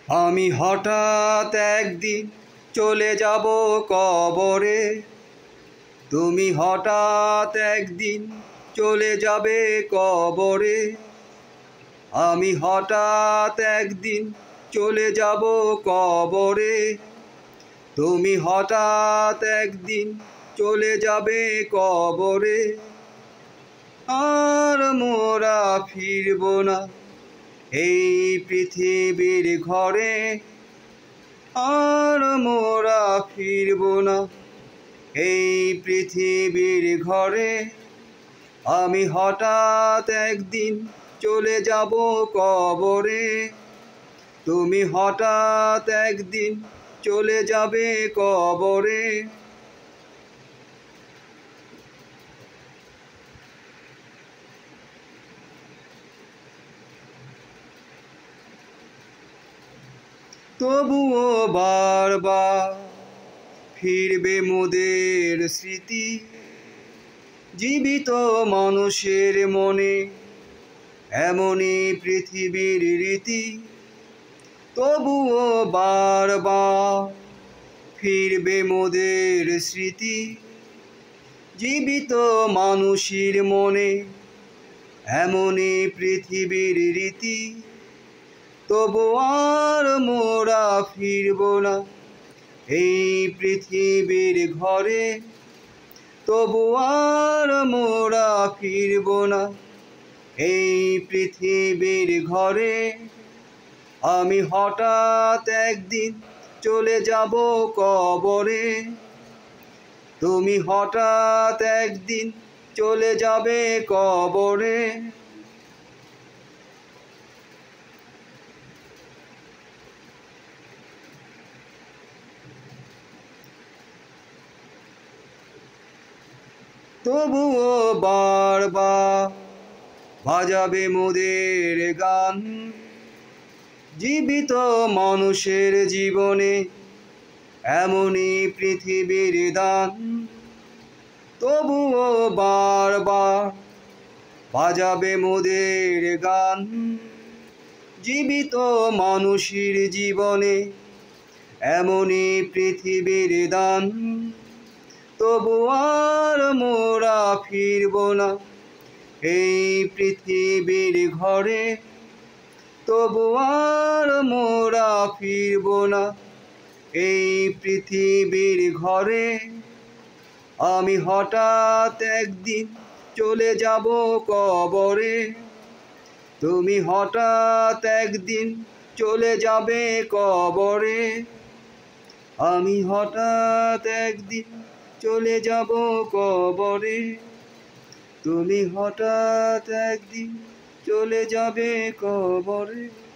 আমি হঠাৎ একদিন চলে যাব কবরে। তুমি হঠাৎ একদিন চলে যাবে কবরে। আমি হঠাৎ একদিন চলে যাব কবরে। তুমি হঠাৎ একদিন চলে যাবে কবরে। আর মোরা ফিরব না এই পৃথিবীর ঘরে। আর মোরা ফিরব না এই পৃথিবীর ঘরে। আমি হঠাৎ একদিন চলে যাব কবরে। তুমি হঠাৎ একদিন চলে যাবে কবরে। তবুও বারবার ফিরবে মোদের স্মৃতি। জীবিত মানুষের মনে এমনই পৃথিবীর রীতি। তবুও বারবার ফিরবে মোদের স্মৃতি। জীবিত মানুষের মনে এমনই পৃথিবীর রীতি। তবু আর মোরা ফিরব না এই পৃথিবীর ঘরে। তবু আর মোরা ফিরব না এই পৃথিবীর ঘরে। আমি হঠাৎ একদিন চলে যাব কবরে। তুমি হঠাৎ একদিন চলে যাবে কবরে। তবুও বারবার বাজাবে মোদের গান। জীবিত মানুষের জীবনে এমনই পৃথিবীর দান। তবুও বারবার বাজাবে মোদের গান। জীবিত মানুষের জীবনে এমনই পৃথিবীর দান। তবু আর মোরা ফিরব না এই পৃথিবীর ঘরে। তবু আর মোরা ফিরব না এই পৃথিবীর ঘরে। আমি হঠাৎ একদিন চলে যাব কবরে। তুমি হঠাৎ একদিন চলে যাবে কবরে। আমি হঠাৎ একদিন চলে যাব কবরে। তুমি হঠাৎ একদিন চলে যাবে কবরে।